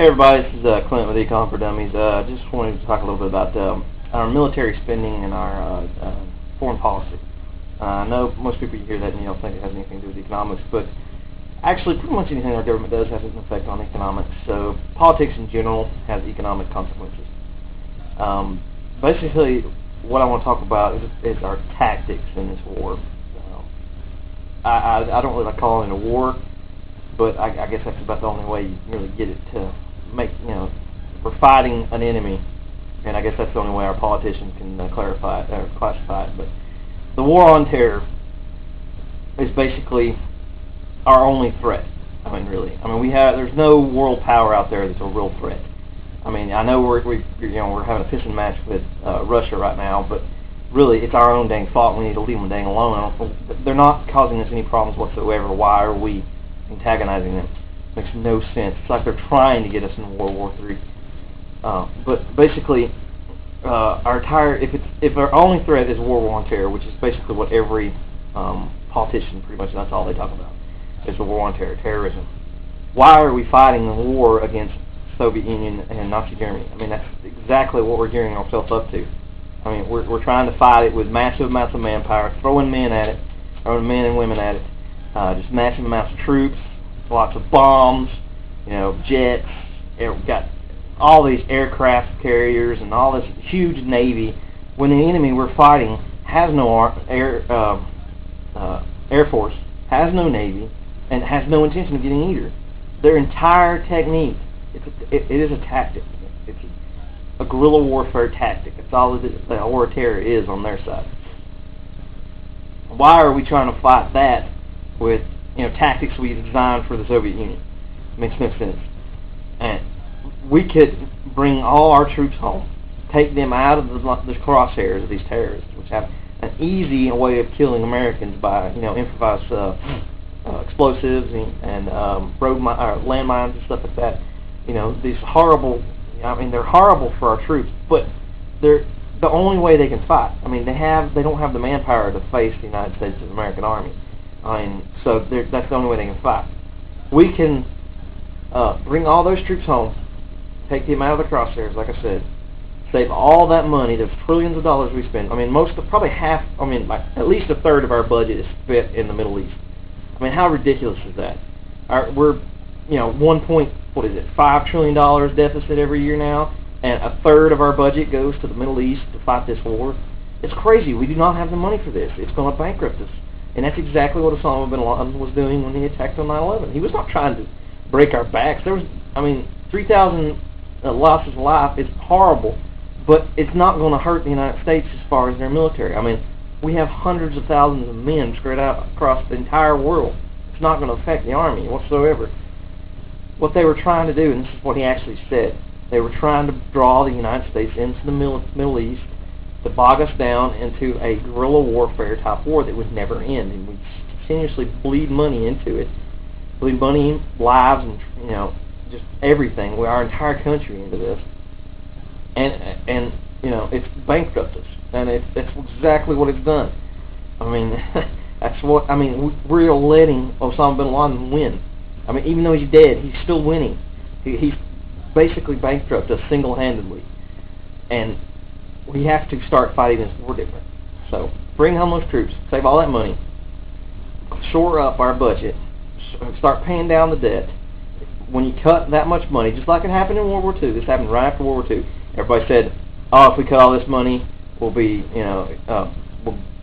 Hey everybody, this is Clint with Econ for Dummies. Just wanted to talk a little bit about our military spending and our foreign policy. I know most people hear that and you don't think it has anything to do with economics, but actually pretty much anything our government does has an effect on economics. So politics in general has economic consequences. Basically, what I want to talk about is our tactics in this war. I don't really like calling it a war, but I guess that's about the only way you really get it to make, we're fighting an enemy, and I guess that's the only way our politicians can clarify it, or classify it. But the war on terror is basically our only threat. Really. There's no world power out there that's a real threat. I know we're having a pissing match with Russia right now, but really it's our own dang fault. We need to leave them dang alone. They're not causing us any problems whatsoever. Why are we antagonizing them? Makes no sense. It's like they're trying to get us in World War III. But basically, if our only threat is war on terror, which is basically what every politician pretty much, that's all they talk about, is the war on terror, terrorism. Why are we fighting the war against Soviet Union and Nazi Germany? That's exactly what we're gearing ourselves up to. We're trying to fight it with massive amounts of manpower, throwing men at it, throwing men and women at it, just massive amounts of troops, lots of bombs, jets. We've got all these aircraft carriers and all this huge navy. When the enemy we're fighting has no air force, has no navy, and has no intention of getting either. Their entire technique, it is a tactic. It's a guerrilla warfare tactic. It's all the war of terror is on their side. Why are we trying to fight that with tactics we designed for the Soviet Union? Makes no sense. And we could bring all our troops home, take them out of the crosshairs of these terrorists, which have an easy way of killing Americans by improvised explosives and landmines and stuff like that. These horrible. They're horrible for our troops, but they're the only way they can fight. They don't have the manpower to face the United States of American Army. So that's the only way they can fight. We can bring all those troops home, take them out of the crosshairs, like I said, save all that money, the trillions of dollars we spend. Probably half, at least a third of our budget is spent in the Middle East. How ridiculous is that? We're, $5 trillion deficit every year now, and a third of our budget goes to the Middle East to fight this war. It's crazy. We do not have the money for this. It's going to bankrupt us. And that's exactly what Osama bin Laden was doing when he attacked on 9/11. He was not trying to break our backs. 3,000 losses of life is horrible, but it's not going to hurt the United States as far as their military. We have hundreds of thousands of men spread out across the entire world. It's not going to affect the Army whatsoever. What they were trying to do, and this is what he actually said, they were trying to draw the United States into the Middle East to bog us down into a guerrilla warfare type war that would never end, and we continuously bleed money into it, bleed money, lives, and just everything, our entire country into this, and it's bankrupt us, and that's exactly what it's done. That's what we're letting Osama bin Laden win. Even though he's dead, he's still winning. He's basically bankrupt us single-handedly, and we have to start fighting this war different. So bring home those troops, save all that money, shore up our budget, start paying down the debt. When you cut that much money, just like it happened in World War II, this happened right after World War II. Everybody said, "Oh, if we cut all this money, we'll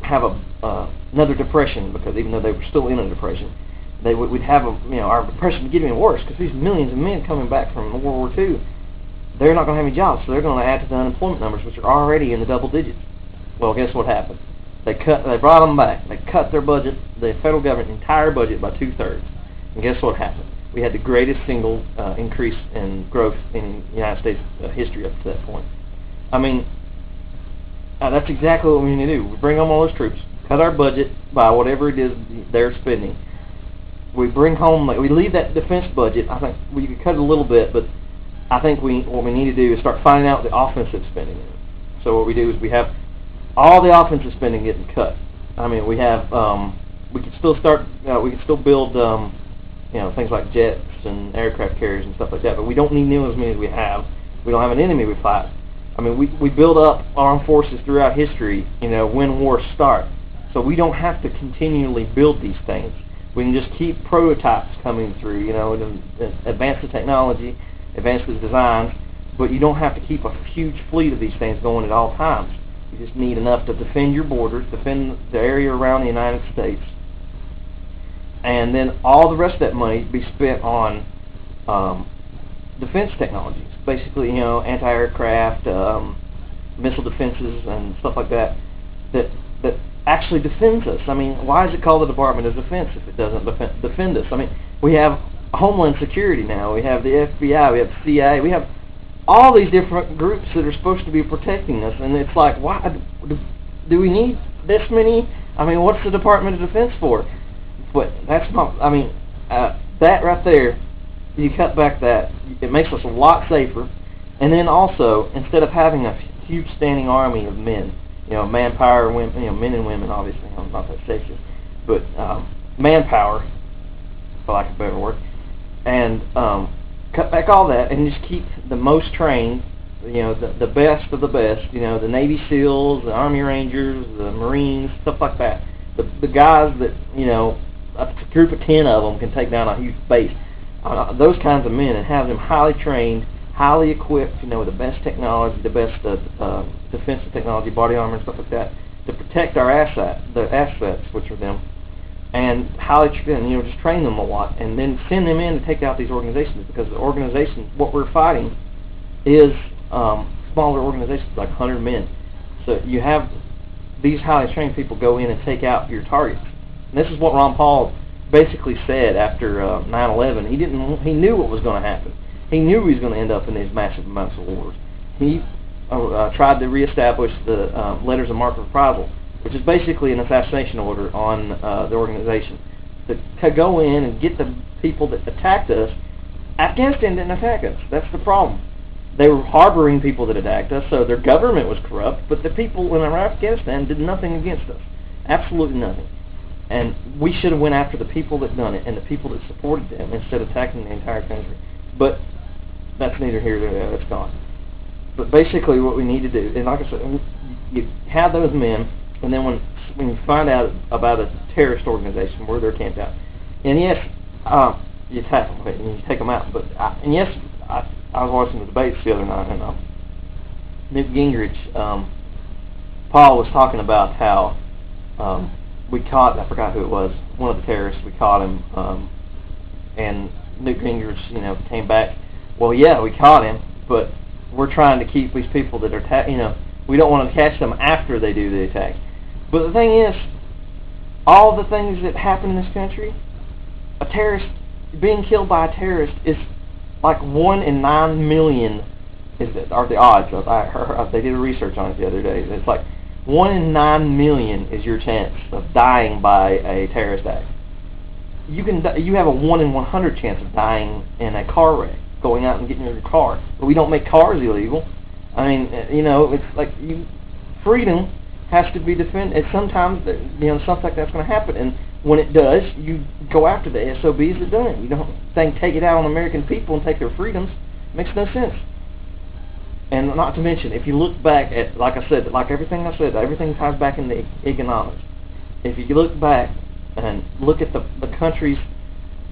have another depression," because even though they were still in a depression, we'd have our depression would get even worse because these millions of men coming back from World War II, they're not going to have any jobs, so they're going to add to the unemployment numbers, which are already in the double digits. Well, guess what happened? They brought them back. They cut their budget, the federal government entire budget, by 2/3. And guess what happened? We had the greatest single increase in growth in United States history up to that point. That's exactly what we need to do. We bring home all those troops, cut our budget by whatever it is they're spending. We bring home, we leave that defense budget. I think we could cut it a little bit, but I think what we need to do is start finding out the offensive spending. So what we do is we have all the offensive spending getting cut. We have we can still build things like jets and aircraft carriers and stuff like that. But we don't need nearly as many as we have. We don't have an enemy we fight. I mean, we build up armed forces throughout history, when wars start. So we don't have to continually build these things. We can just keep prototypes coming through, and advance the technology, advance the designs, but you don't have to keep a huge fleet of these things going at all times. You just need enough to defend your borders, defend the area around the United States, and then all the rest of that money be spent on defense technologies. Basically, anti-aircraft, missile defenses and stuff like that actually defends us. I mean, why is it called the Department of Defense if it doesn't defend us? I mean, we have Homeland Security now, we have the FBI, we have the CIA, we have all these different groups that are supposed to be protecting us, and it's like, why do we need this many? I mean, what's the Department of Defense for? But that's not, I mean, that right there, you cut back that, it makes us a lot safer, and then also, instead of having a huge standing army of men, manpower, women, men and women, obviously, I'm not that sexist, but manpower, for lack of a better word, and cut back all that and just keep the most trained, the best of the best, the Navy SEALs, the Army Rangers, the Marines, stuff like that. The guys that, a group of 10 of them can take down a huge base. Those kinds of men, and have them highly trained, highly equipped, with the best technology, the best defensive technology, body armor and stuff like that, to protect our assets, which are them, and highly just train them a lot, and then send them in to take out these organizations, because the organization, what we're fighting, is smaller organizations, like 100 men. So you have these highly trained people go in and take out your targets. And this is what Ron Paul basically said after 9/11. He knew what was going to happen. He knew he was going to end up in these massive amounts of wars. He tried to reestablish the letters of marque of reprisal, which is basically an assassination order on the organization, to go in and get the people that attacked us. Afghanistan didn't attack us. That's the problem. They were harboring people that attacked us, so their government was corrupt, but the people in Afghanistan did nothing against us. Absolutely nothing. And we should have went after the people that done it and the people that supported them instead of attacking the entire country. But that's neither here nor there. It's gone. But basically what we need to do, and like I said, you have those men, and then when you find out about a terrorist organization where they're camped out, and yes, you attack them and you take them out. But I was watching the debates the other night, and Newt Gingrich, Paul was talking about how we caught, I forgot who it was, one of the terrorists, we caught him, and Newt Gingrich, came back, well, yeah, we caught him, but we're trying to keep these people that are, we don't want to catch them after they do the attack. But the thing is, all the things that happen in this country, a terrorist, being killed by a terrorist is like 1 in 9 million, are the odds. They did a research on it the other day. It's like 1 in 9 million is your chance of dying by a terrorist act. You have a 1 in 100 chance of dying in a car wreck, going out and getting in your car. But we don't make cars illegal. I mean, it's like freedom has to be defended. Sometimes, stuff like that's going to happen, and when it does, you go after the SOBs that done it. You don't take it out on American people and take their freedoms. It makes no sense. And not to mention, if you look back at, like I said, like everything I said, everything ties back into economics. If you look back and look at the countries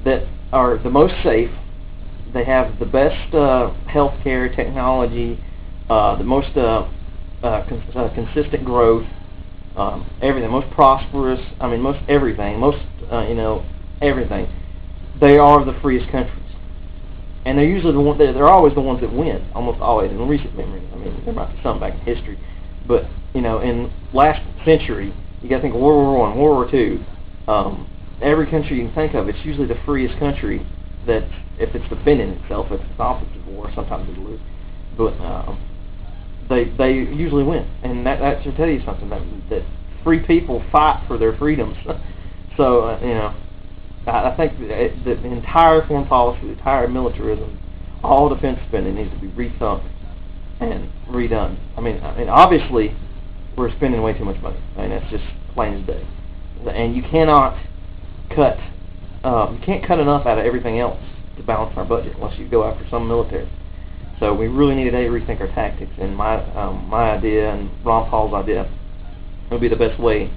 that are the most safe, they have the best healthcare technology, the most consistent growth, everything, most prosperous. I mean, most everything, everything. They are the freest countries, and they're usually the ones. They're always the ones that win, almost always in recent memory. I mean, there might be some back in history, but in last century, you got to think of World War I, World War II. Every country you can think of, it's usually the freest country that, if it's defending itself, if it's the opposite of war, sometimes they lose. But they usually win, and that should tell you something, that free people fight for their freedoms. So I think the entire foreign policy, the entire militarism, all defense spending needs to be rethunked and redone. I mean, obviously we're spending way too much money. I mean, that's just plain as day. And you cannot cut you can't cut enough out of everything else to balance our budget unless you go after some military. So we really need to rethink our tactics. And my idea and Ron Paul's idea would be the best way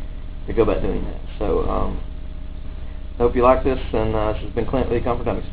to go about doing that. So I hope you like this. And this has been Clint with Econ for Dummies.